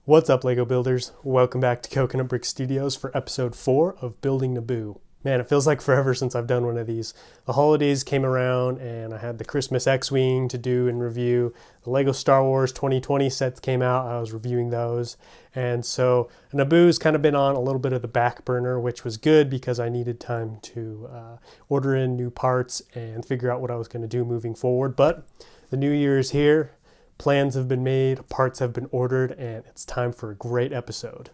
What's up, Lego builders? Welcome back to Coconut Brick Studios for episode 4 of Building Naboo. Man, it feels like forever since I've done one of these. The holidays came around and I had the Christmas X-Wing to do and review. The Lego Star Wars 2020 sets came out. I was reviewing those. And so Naboo's kind of been on a little bit of the back burner, which was good because I needed time to order in new parts and figure out what I was going to do moving forward. But the new year is here. Plans have been made, parts have been ordered, and it's time for a great episode.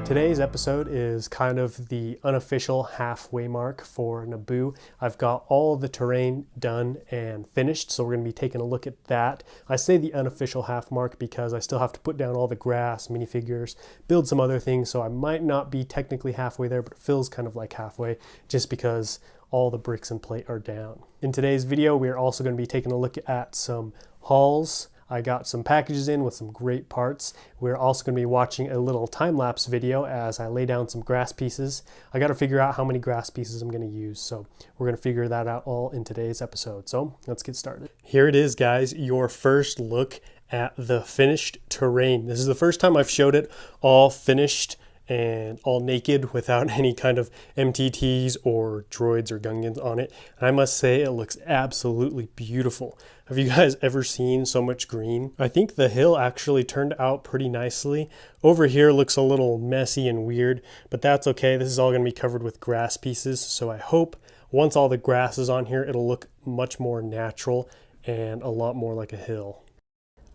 Today's episode is kind of the unofficial halfway mark for Naboo. I've got all the terrain done and finished, so we're going to be taking a look at that. I say the unofficial half mark because I still have to put down all the grass, minifigures, build some other things, so I might not be technically halfway there, but it feels kind of like halfway just because all the bricks and plate are down. In today's video, we are also going to be taking a look at some hauls. I got some packages in with some great parts. We're also going to be watching a little time-lapse video as I lay down some grass pieces. I got to figure out how many grass pieces I'm going to use, so we're going to figure that out all in today's episode. So let's get started. Here it is, guys, your first look at the finished terrain. This is the first time I've showed it all finished and all naked without any kind of MTTs or droids or Gungans on it. And I must say it looks absolutely beautiful. Have you guys ever seen so much green? I think the hill actually turned out pretty nicely. Over here looks a little messy and weird, but that's okay. This is all going to be covered with grass pieces. So I hope once all the grass is on here, it'll look much more natural and a lot more like a hill.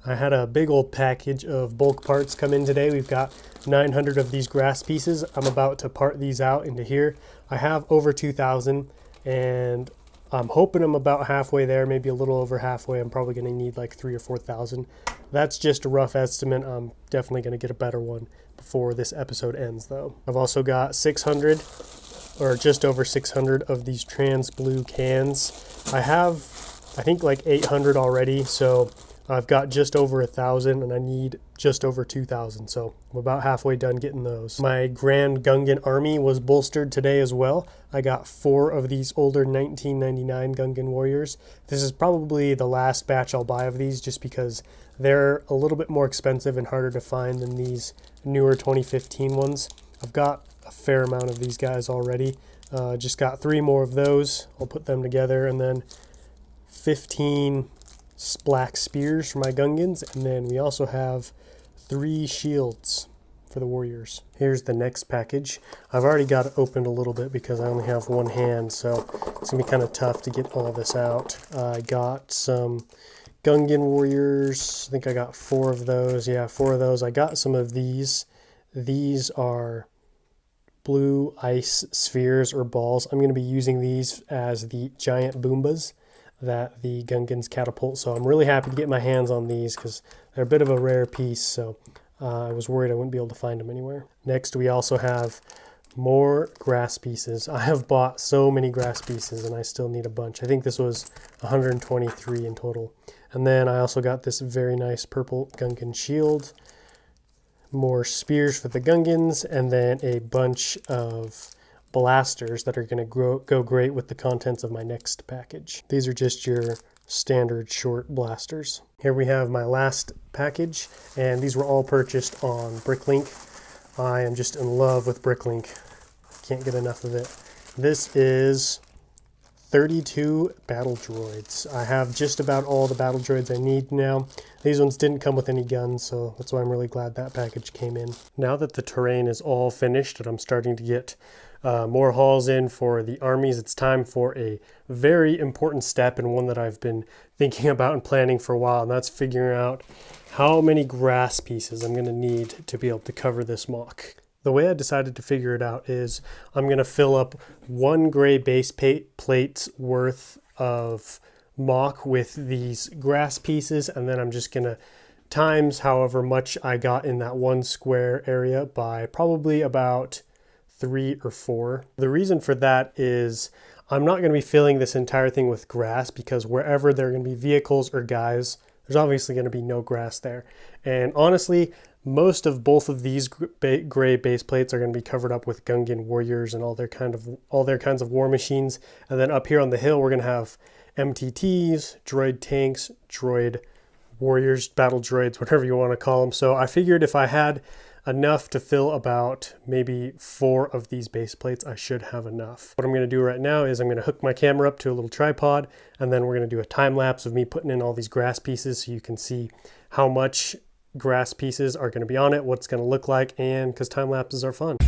I had a big old package of bulk parts come in today. We've got 900 of these grass pieces. I'm about to part these out into here. I have over 2,000 and I'm hoping I'm about halfway there, maybe a little over halfway. I'm probably going to need like 3,000 or 4,000. That's just a rough estimate. I'm definitely going to get a better one before this episode ends though. I've also got 600 or just over 600 of these trans blue cans. I have, I think like 800 already. So I've got just over 1,000 and I need just over 2,000. So I'm about halfway done getting those. My Grand Gungan army was bolstered today as well. I got 4 of these older 1999 Gungan warriors. This is probably the last batch I'll buy of these just because they're a little bit more expensive and harder to find than these newer 2015 ones. I've got a fair amount of these guys already. Just got 3 more of those. I'll put them together, and then 15 black spears for my Gungans, and then we also have 3 shields for the warriors. Here's the next package. I've already got it opened a little bit because I only have one hand, so it's gonna be kind of tough to get all this out. I got some Gungan warriors. I think I got 4 of those. Yeah, 4 of those. I got some of these. These are blue ice spheres or balls. I'm going to be using these as the giant Boombas that the Gungans catapult. So I'm really happy to get my hands on these because they're a bit of a rare piece. So I was worried I wouldn't be able to find them anywhere. Next, we also have more grass pieces. I have bought so many grass pieces and I still need a bunch. I think this was 123 in total. And then I also got this very nice purple Gungan shield, more spears for the Gungans, and then a bunch of blasters that are going to go great with the contents of my next package. These are just your standard short blasters. Here we have my last package, and these were all purchased on Bricklink. I am just in love with Bricklink. Can't get enough of it. This is 32 battle droids. I have just about all the battle droids I need now. These ones didn't come with any guns, so that's why I'm really glad that package came in. Now that the terrain is all finished and I'm starting to get more hauls in for the armies, it's time for a very important step and one that I've been thinking about and planning for a while, and that's figuring out how many grass pieces I'm going to need to be able to cover this MOC. The way I decided to figure it out is I'm going to fill up 1 gray base plate's worth of MOC with these grass pieces, and then I'm just going to times however much I got in that 1 square area by probably about 3 or 4. The reason for that is I'm not going to be filling this entire thing with grass because wherever there are going to be vehicles or guys, there's obviously going to be no grass there. And honestly, Most of both of these gray base plates are going to be covered up with Gungan warriors and all their kinds of war machines. And then up here on the hill, we're going to have MTTs, droid tanks, droid warriors, battle droids, whatever you want to call them. So I figured if I had enough to fill about maybe 4 of these base plates, I should have enough. What I'm going to do right now is I'm going to hook my camera up to a little tripod, and then we're going to do a time lapse of me putting in all these grass pieces so you can see how much grass pieces are going to be on it, what it's going to look like, and because time lapses are fun.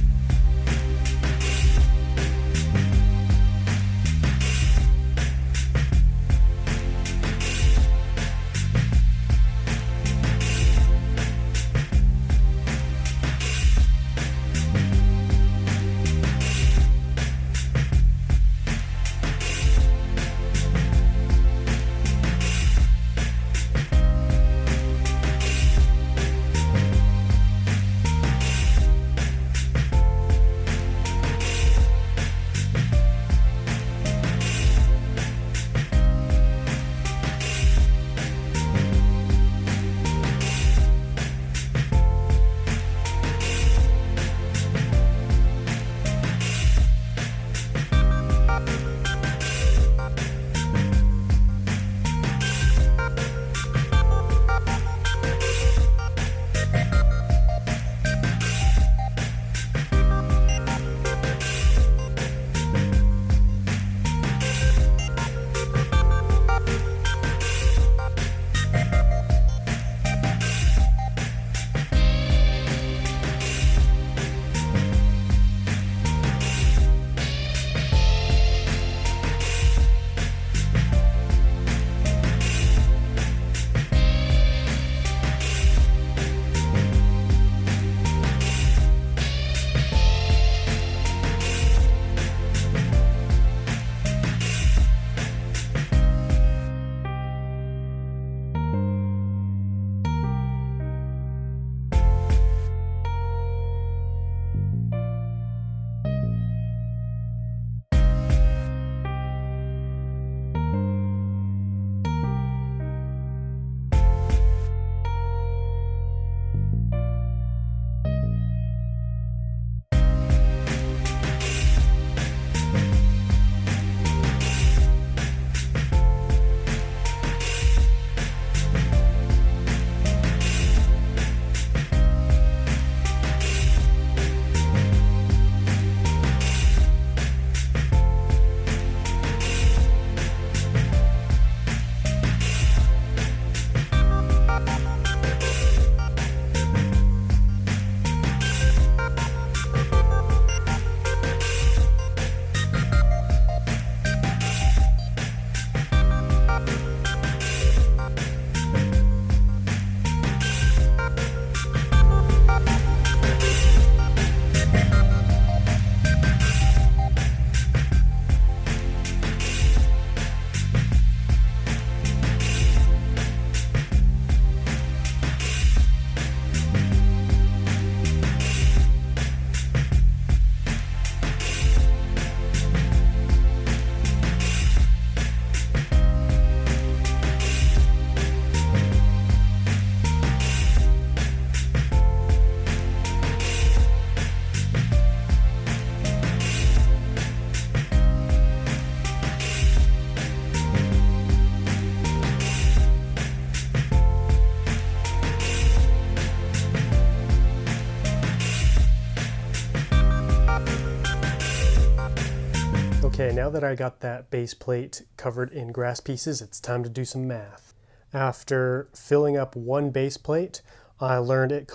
Okay, now that I got that base plate covered in grass pieces, it's time to do some math. After filling up one base plate, I learned it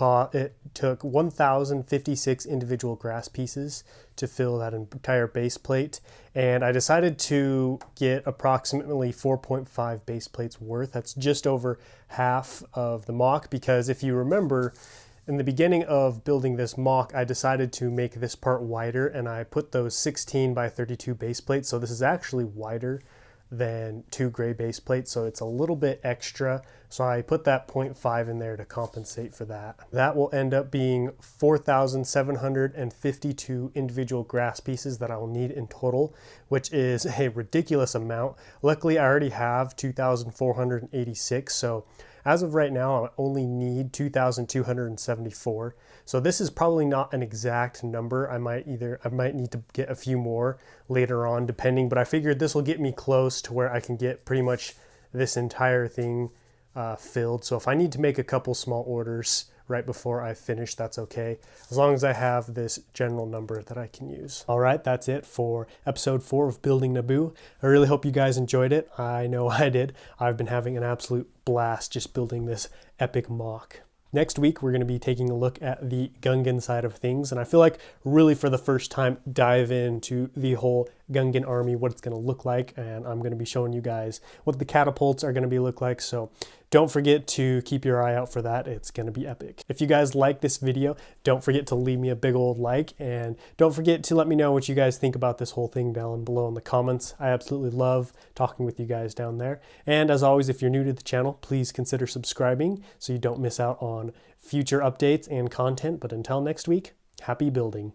took 1,056 individual grass pieces to fill that entire base plate, and I decided to get approximately 4.5 base plates worth. That's just over half of the mock, because if you remember, in the beginning of building this mock, I decided to make this part wider, and I put those 16 by 32 base plates, so this is actually wider than 2 gray base plates, so it's a little bit extra. So I put that 0.5 in there to compensate for that. That will end up being 4,752 individual grass pieces that I will need in total, which is a ridiculous amount. Luckily, I already have 2,486, so As of right now, I only need 2,274. So this is probably not an exact number. I might need to get a few more later on depending, but I figured this will get me close to where I can get pretty much this entire thing filled. So if I need to make a couple small orders right before I finish, that's okay, as long as I have this general number that I can use. All right, that's it for episode 4 of Building Naboo. I really hope you guys enjoyed it. I know I did. I've been having an absolute blast just building this epic mock. Next week, we're going to be taking a look at the Gungan side of things, and I feel like really for the first time dive into the whole Gungan army, what it's going to look like, and I'm going to be showing you guys what the catapults are going to be look like, so don't forget to keep your eye out for that. It's going to be epic. If you guys like this video, don't forget to leave me a big old like, and don't forget to let me know what you guys think about this whole thing down below in the comments. I absolutely love talking with you guys down there. And as always, if you're new to the channel, please consider subscribing so you don't miss out on future updates and content. But until next week, happy building.